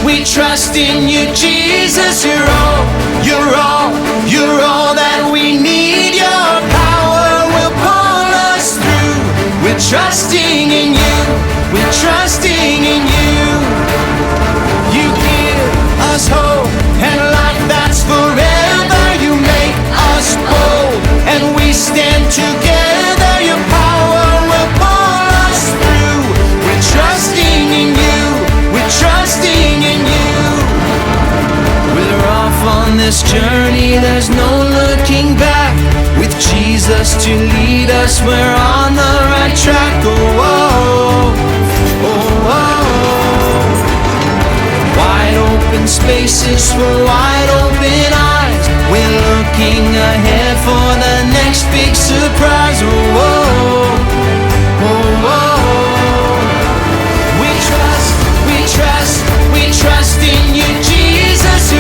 we trust in you, Jesus. You're all that we need. Your power will pull us through. We're trusting in you, we're trusting in you. You give us hope and life that's forever. You make us bold and we stand together. Your power will pull us through. We're trusting in you, we're trusting in you. We're off on this journey, there's no looking back. With Jesus to lead us, we're on the right track. Oh, oh, oh, oh. Wide open spaces for wide open eyes. We're looking ahead for the next big surprise. Oh, oh, oh, oh. We trust in you, Jesus.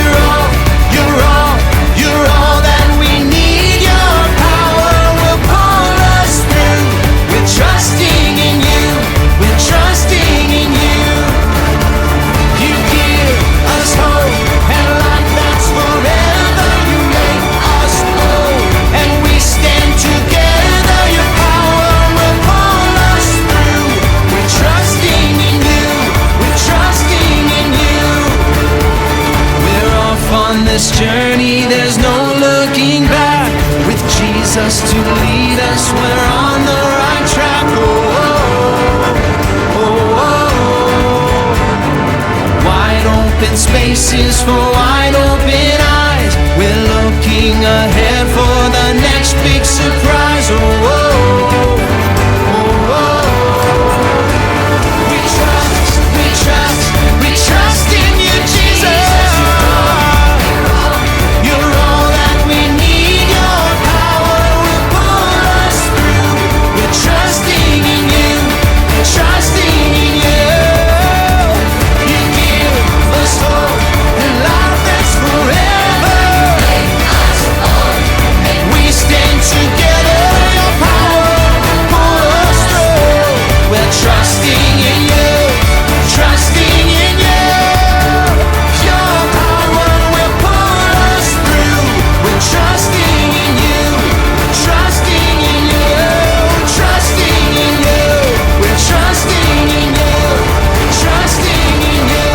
You're all that we need. Your power will pull us through. We're trusting in you, we're trusting in you. You give us hope and life that's forever. You make us bold and we stand together. Your power will pull us through. We're trusting in you, we're trusting in you. We're off on this journey, there's no looking back. With Jesus to lead us, we're on the right track. Oh, oh, oh, oh. Wide open spaces for wide open eyes. We're looking ahead for the next big surprise. Oh, oh, oh, oh. We trust in you, Jesus. You're all that we need. Your power will pull us through. We're trusting in you, we're trusting in you. You give us hope and life that's forever. We stand together. Your power will pull us through. We're trusting in you, trusting in you. Your power will pull us through. We're trusting in you, trusting in you, trusting in you. We're trusting in you, trusting in you.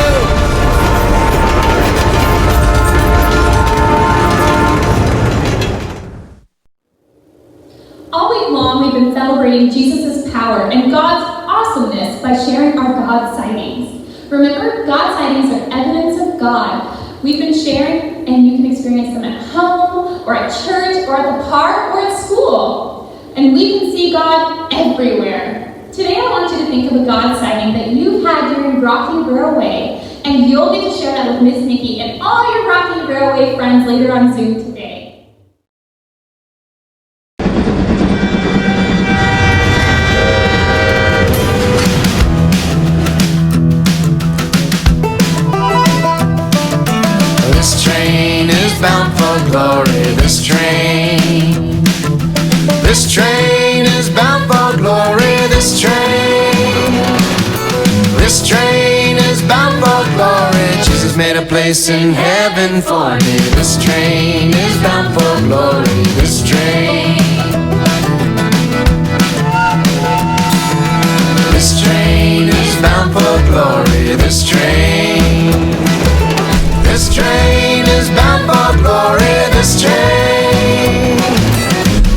All week long, we've been celebrating Jesus' power and God's awesomeness by sharing our God sightings. Remember, God sightings are evidence of God. We've been sharing, and you can experience them at home, or at church, or at the park, or at school. And we can see God everywhere. Today, I want you to think of a God sighting that you've had during Rocky Railway, and you'll get to share that with Miss Nikki and all your Rocky Railway friends later on Zoom today. This train is bound for glory. This train is bound for glory. This train is bound for glory. Jesus made a place in heaven for me. This train is bound for glory. This train is bound for glory. This train is bound for glory.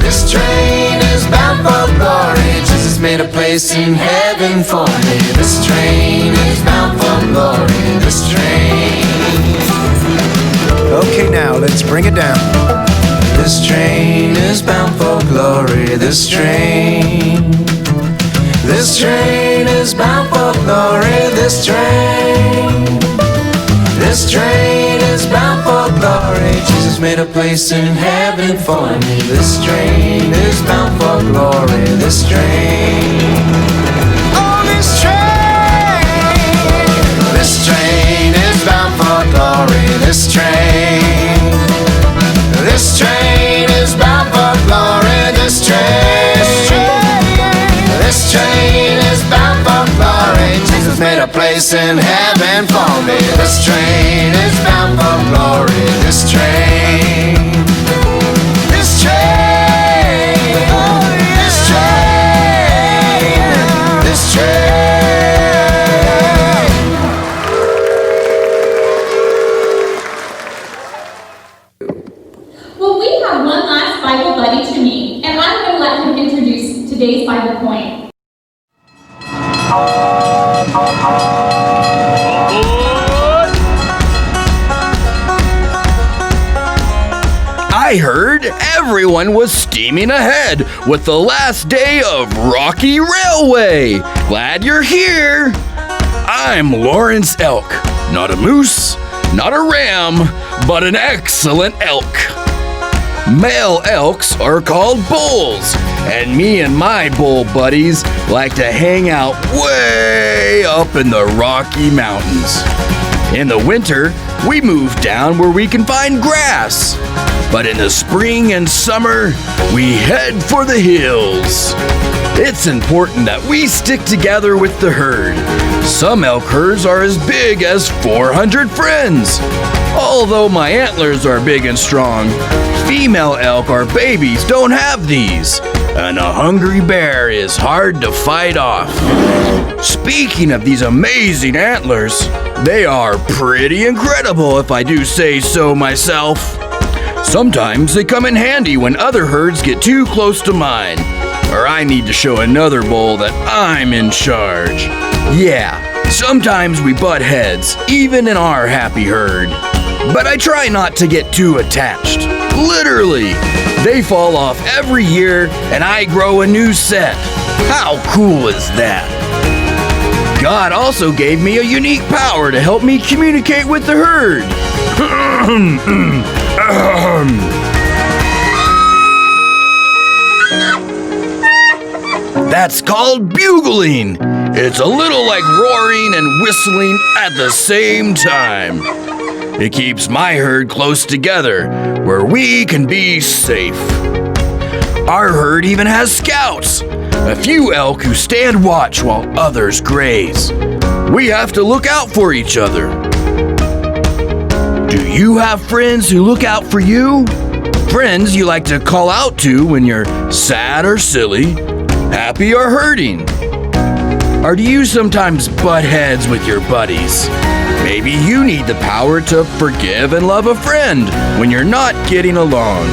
This train is bound for glory. Jesus made a place in heaven for me. This train is bound for glory. This train. Okay, now let's bring it down. This train is bound for glory. This train is bound for glory. This train is bound for glory. Jesus made a place in heaven for me. This train is bound for glory. This train. Oh, this train is bound for glory. This train is bound for glory. This train is bound for glory. Jesus made a place in heaven for me. This train is bound for glory. This train, this train, this train, this train. Well, we have one last Bible buddy to meet, and I'm going to let him introduce today's Bible point. I heard everyone was steaming ahead with the last day of Rocky Railway. Glad you're here. I'm Lawrence Elk, not a moose, not a ram, but an excellent elk. Male elks are called bulls, and me and my bull buddies like to hang out way up in the Rocky Mountains. In the winter, we move down where we can find grass. But in the spring and summer, we head for the hills. It's important that we stick together with the herd. Some elk herds are as big as 400 friends. Although my antlers are big and strong, female elk or babies don't have these. And a hungry bear is hard to fight off. Speaking of these amazing antlers, they are pretty incredible if I do say so myself. Sometimes they come in handy when other herds get too close to mine, or I need to show another bull that I'm in charge. Yeah, sometimes we butt heads, even in our happy herd. But I try not to get too attached. Literally, they fall off every year and I grow a new set. How cool is that? God also gave me a unique power to help me communicate with the herd. That's called bugling. It's a little like roaring and whistling at the same time. It keeps my herd close together where we can be safe. Our herd even has scouts, a few elk who stand watch while others graze. We have to look out for each other. Do you have friends who look out for you? Friends you like to call out to when you're sad or silly, happy or hurting? Or do you sometimes butt heads with your buddies? Maybe you need the power to forgive and love a friend when you're not getting along.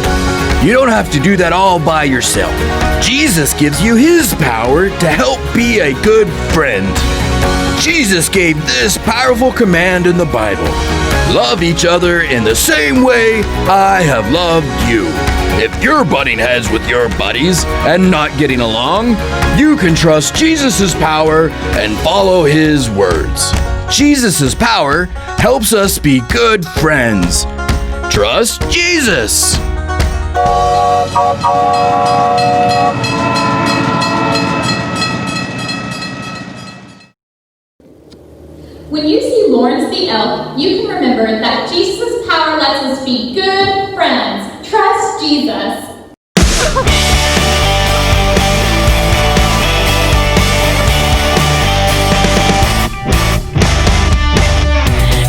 You don't have to do that all by yourself. Jesus gives you his power to help be a good friend. Jesus gave this powerful command in the Bible. Love each other in the same way I have loved you. If you're butting heads with your buddies and not getting along, you can trust Jesus' power and follow his words. Jesus' power helps us be good friends. Trust Jesus. When you see Lawrence the elk, you can remember that Jesus' power lets us be good friends. Trust Jesus.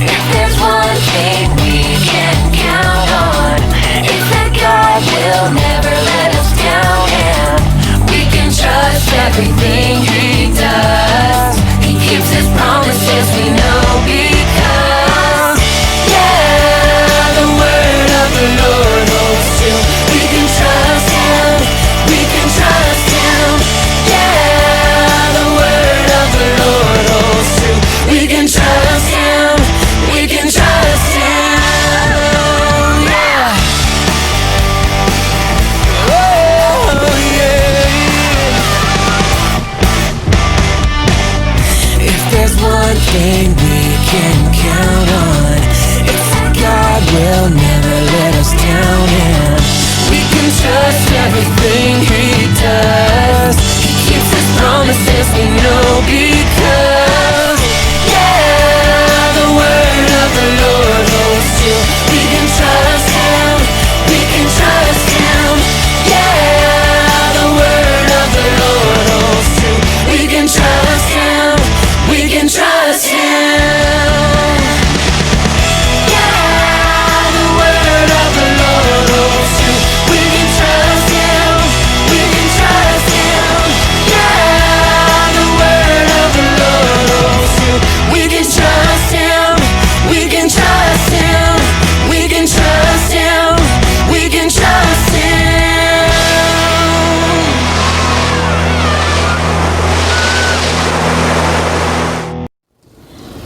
If there's one thing we can count on, it's that God will never let us down, and we can trust everything he does. He keeps his promises, we know, because, yeah, the word of the Lord holds true. We can trust him.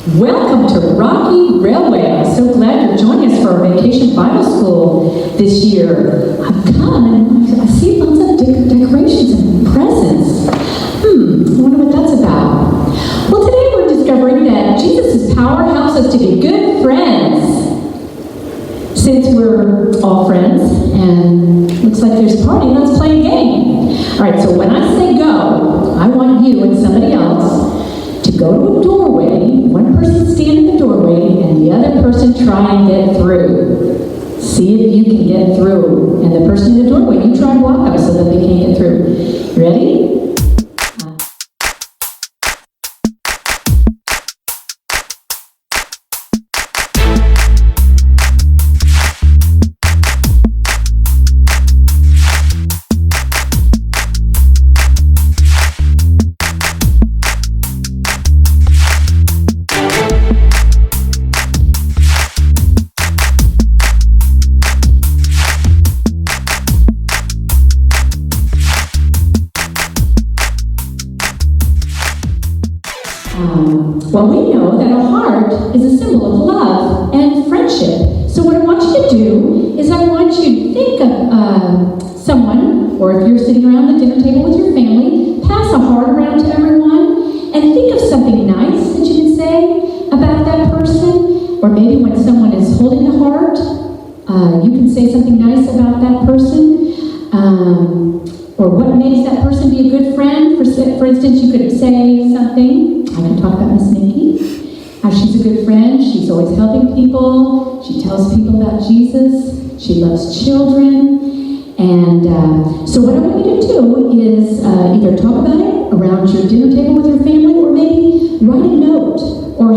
Welcome to Rocky Railway. I'm so glad you're joining us for our Vacation Bible School this year. I've come and I see lots of decorations and presents. I wonder what that's about. Well, today we're discovering that Jesus' power helps us to be good friends. Since we're all friends and looks like there's a party, let's play a game. All right, so when I say go, I want you and somebody else to go to a doorway. One person stand in the doorway and the other person try and get through. See if you can get through. And the person in the doorway, you try and block them so that they can't get through. Ready? Well, we know that a heart is a symbol of love and friendship. So what I want you to do is I want you to think of someone, or if you're sitting around the dinner table with your family, pass a heart around to everyone and think of something nice that you can say about that person. Or maybe when someone is holding the heart, you can say something nice about that person. Or what makes that person be a good friend. For instance, you could say something. I can talk about Miss Nikki, how she's a good friend. She's always helping people. She tells people about Jesus. She loves children. And so what I want you to do is either talk about it around your dinner table with your family, or maybe write a note, or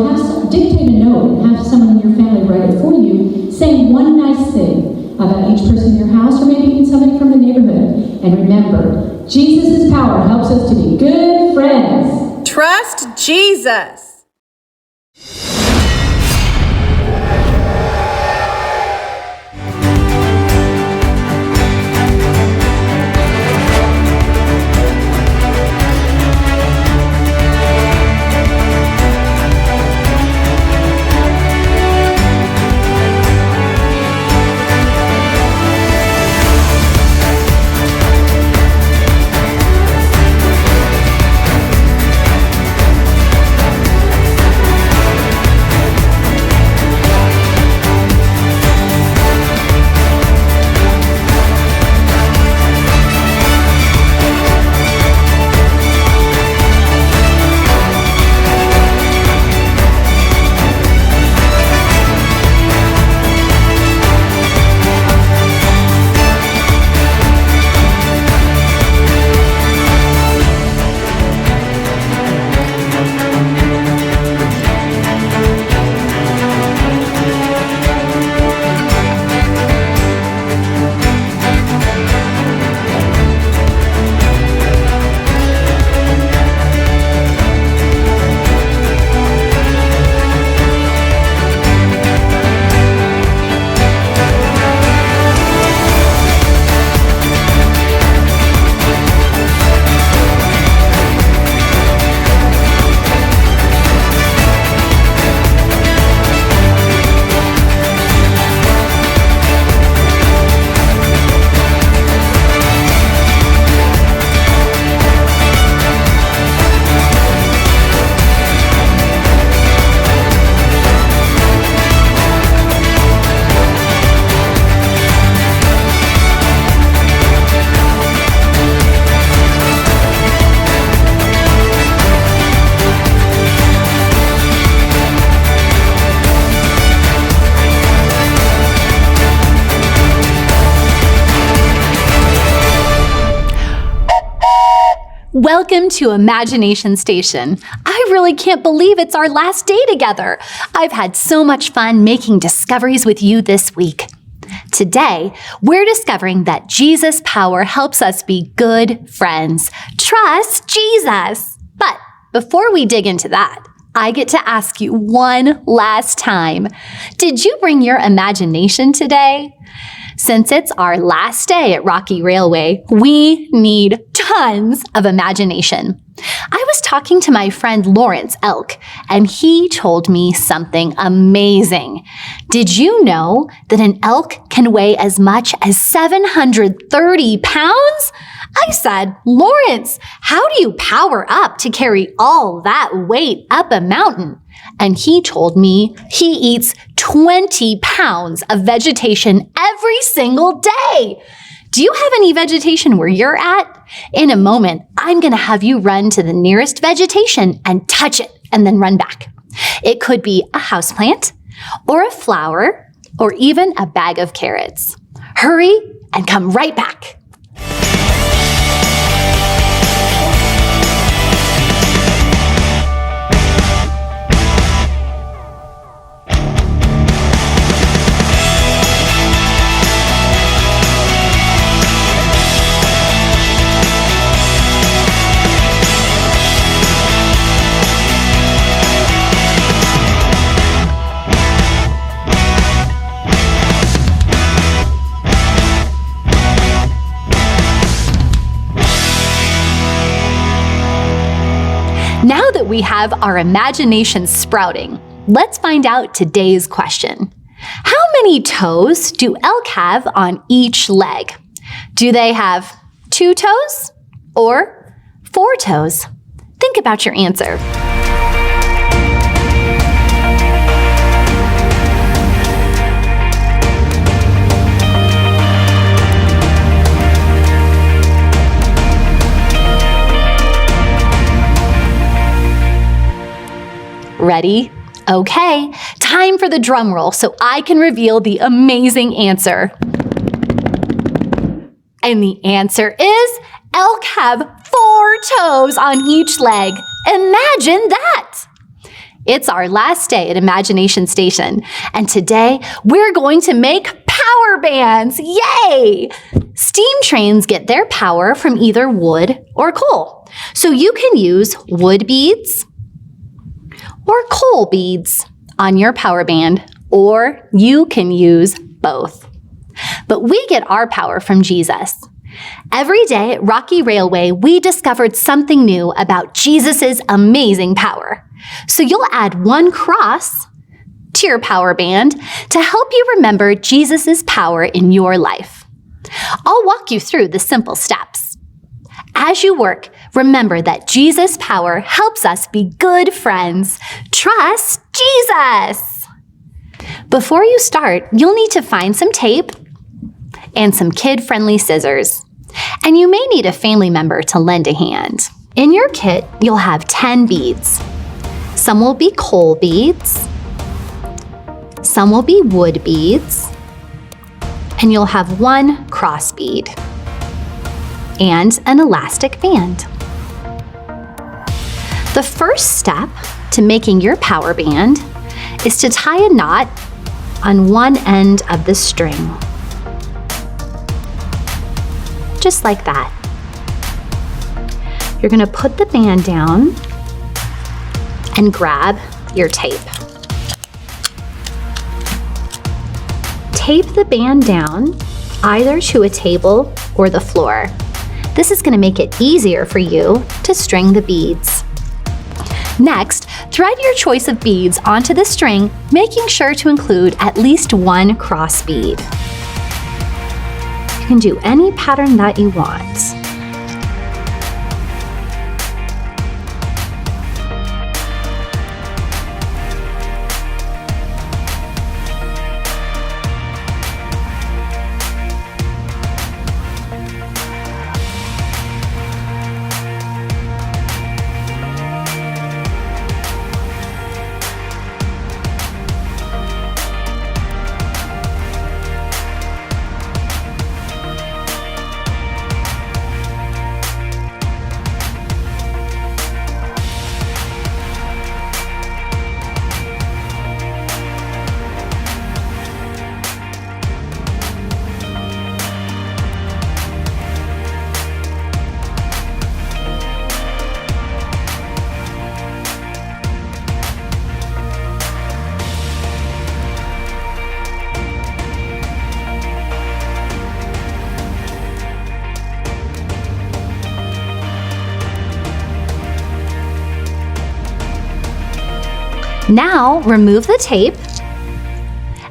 dictate a note and have someone in your family write it for you, saying one nice thing about each person in your house, or maybe even somebody from the neighborhood. And remember, Jesus' power helps us to be good friends. Trust Jesus. Welcome to Imagination Station. I really can't believe it's our last day together. I've had so much fun making discoveries with you this week. Today, we're discovering that Jesus' power helps us be good friends. Trust Jesus. But before we dig into that, I get to ask you one last time. Did you bring your imagination today? Since it's our last day at Rocky Railway, we need tons of imagination. I was talking to my friend Lawrence Elk, and he told me something amazing. Did you know that an elk can weigh as much as 730 pounds? I said, Lawrence, how do you power up to carry all that weight up a mountain? And he told me he eats 20 pounds of vegetation every single day. Do you have any vegetation where you're at? In a moment, I'm going to have you run to the nearest vegetation and touch it and then run back. It could be a houseplant or a flower or even a bag of carrots. Hurry and come right back. Now that we have our imagination sprouting, let's find out today's question. How many toes do elk have on each leg? Do they have 2 toes or 4 toes? Think about your answer. Ready? Okay, time for the drum roll so I can reveal the amazing answer. And the answer is elk have 4 toes on each leg. Imagine that! It's our last day at Imagination Station, and today we're going to make power bands. Yay! Steam trains get their power from either wood or coal. So you can use wood beads or coal beads on your power band, or you can use both. But we get our power from Jesus. Every day at Rocky Railway, we discovered something new about Jesus' amazing power. So you'll add 1 cross to your power band to help you remember Jesus' power in your life. I'll walk you through the simple steps. As you work, remember that Jesus' power helps us be good friends. Trust Jesus. Before you start, you'll need to find some tape and some kid-friendly scissors. And you may need a family member to lend a hand. In your kit, you'll have 10 beads. Some will be coal beads. Some will be wood beads. And you'll have 1 cross bead and an elastic band. The first step to making your power band is to tie a knot on one end of the string. Just like that. You're going to put the band down and grab your tape. Tape the band down either to a table or the floor. This is going to make it easier for you to string the beads. Next, thread your choice of beads onto the string, making sure to include at least 1 cross bead. You can do any pattern that you want. Now, remove the tape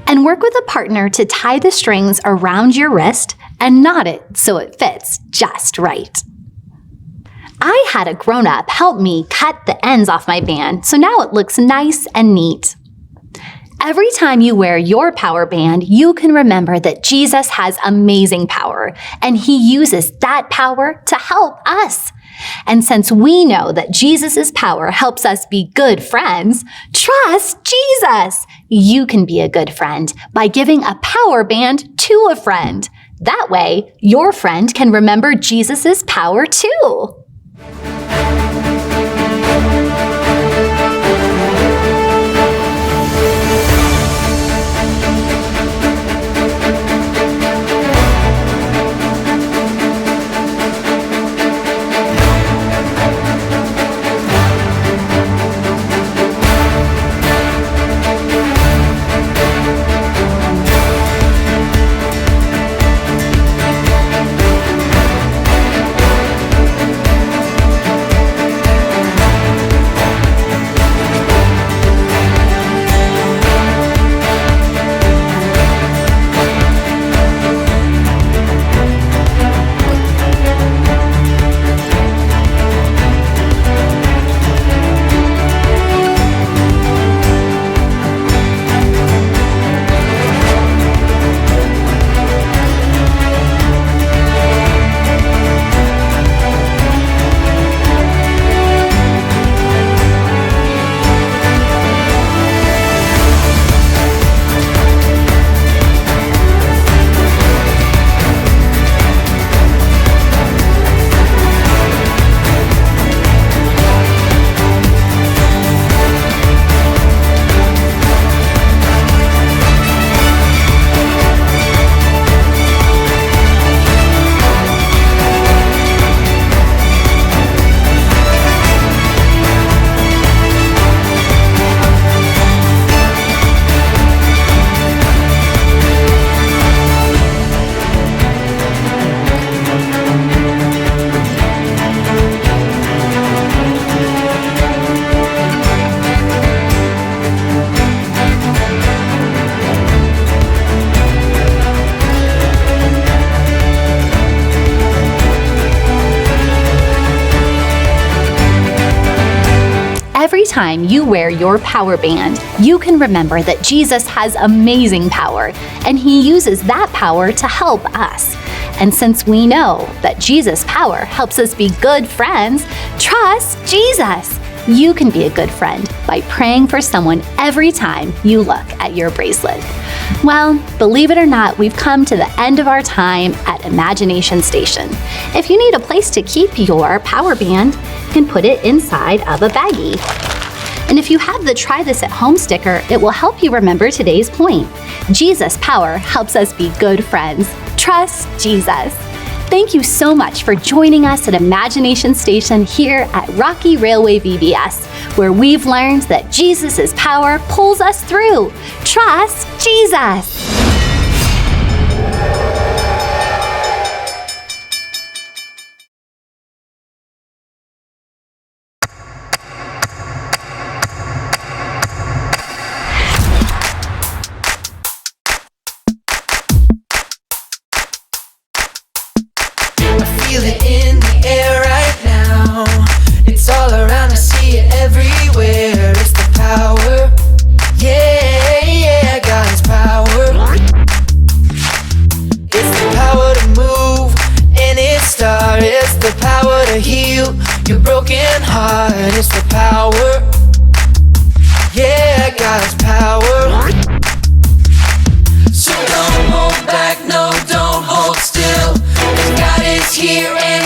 and work with a partner to tie the strings around your wrist and knot it so it fits just right. I had a grown-up help me cut the ends off my band, so now it looks nice and neat. Every time you wear your power band, you can remember that Jesus has amazing power, and he uses that power to help us. And since we know that Jesus' power helps us be good friends, trust Jesus. You can be a good friend by giving a power band to a friend. That way, your friend can remember Jesus' power too. Every time you wear your power band, you can remember that Jesus has amazing power, and he uses that power to help us. And since we know that Jesus' power helps us be good friends, trust Jesus. You can be a good friend by praying for someone every time you look at your bracelet. Well, believe it or not, we've come to the end of our time at Imagination Station. If you need a place to keep your power band, you can put it inside of a baggie. And if you have the Try This at Home sticker, it will help you remember today's point. Jesus' power helps us be good friends. Trust Jesus. Thank you so much for joining us at Imagination Station here at Rocky Railway VBS, where we've learned that Jesus' power pulls us through. Trust Jesus. Feel it in the air right now. It's all around, I see it everywhere. It's the power, yeah, yeah, God's power. It's the power to move any star. It's the power to heal your broken heart. It's the power, yeah, God's power. So don't hold back, no, don't hold still. God is here and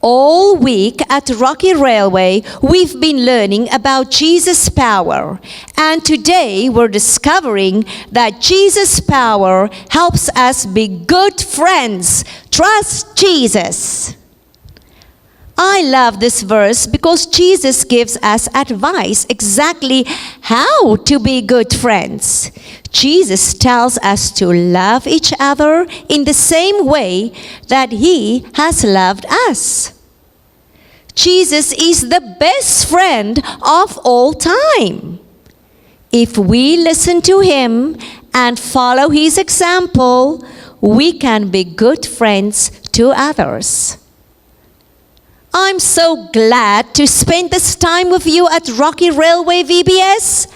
All week at Rocky Railway, we've been learning about Jesus' power. And today we're discovering that Jesus' power helps us be good friends. Trust Jesus. I love this verse because Jesus gives us advice exactly how to be good friends. Jesus tells us to love each other in the same way that He has loved us. Jesus is the best friend of all time. If we listen to Him and follow His example, we can be good friends to others. I'm so glad to spend this time with you at Rocky Railway VBS.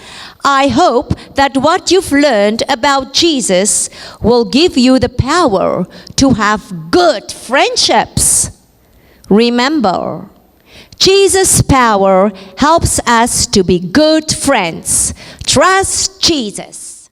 I hope that what you've learned about Jesus will give you the power to have good friendships. Remember, Jesus' power helps us to be good friends. Trust Jesus.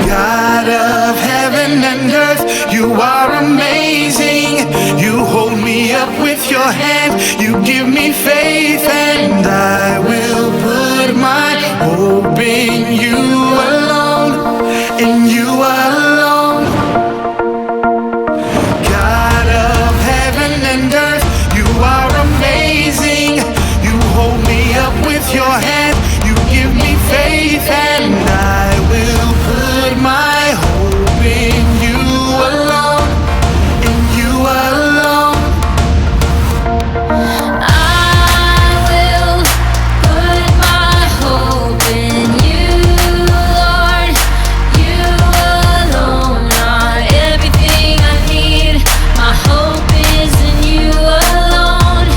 God of heaven and earth, you are amazing. You hold me up with your hand, you give me faith, and I will put my hope in you alone, in you alone. God of heaven and earth, you are amazing. You hold me up with your hand, you give me faith, and I will put my hope in you alone, in you alone. I will put my hope in you, Lord. You alone are everything I need. My hope is in you alone,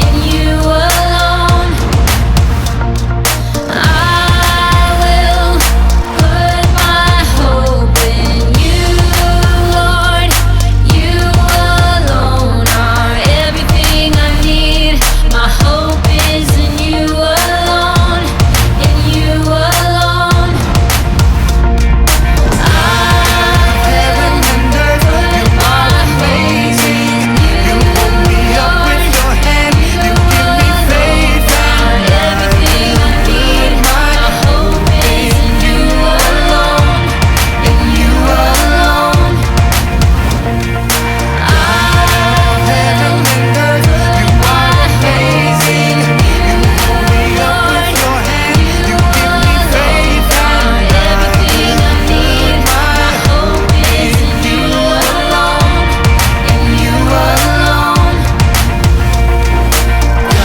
in you alone. I will put my hope in you, Lord. You alone are everything I need. My hope is in you alone, in you alone. Heaven and earth, you are amazing. You hold me up with your hand, you give me faith, and Everything I need. my My hope is in you alone, in you alone. Heaven and earth, you are amazing. You hold me up with your hand, you give me faith, and everything I need. My hope is in you alone, in you alone.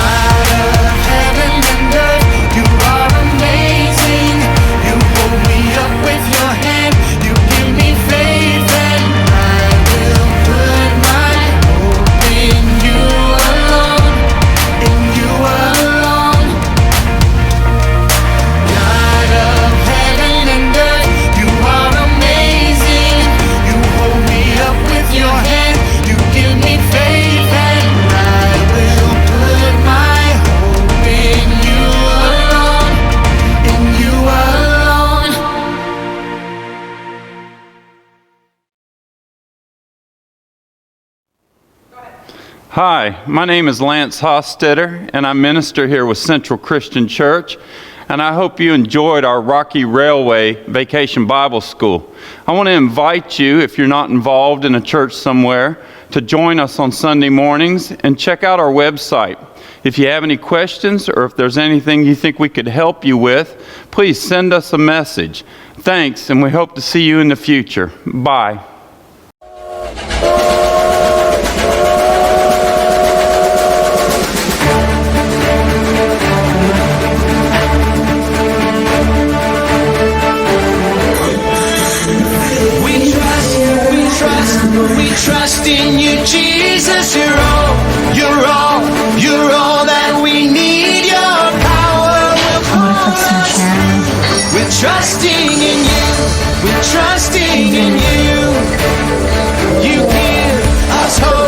God of heaven and earth, you are amazing. You hold me up with your hand, you give me faith, and I will put my hope in you alone, in you alone. God of heaven and earth, you are amazing. You hold me up with your hand, you give me faith, and I will put my hope in you alone, in you alone. Hi, my name is Lance Hostetter, and I minister here with Central Christian Church, and I hope you enjoyed our Rocky Railway Vacation Bible School. I want to invite you, if you're not involved in a church somewhere, to join us on Sunday mornings and check out our website. If you have any questions or if there's anything you think we could help you with, please send us a message. Thanks, and we hope to see you in the future. Bye. We trust in you, Jesus. You're all that we need. Your power will pull us through. We're trusting in you. We're trusting in you. You give us hope.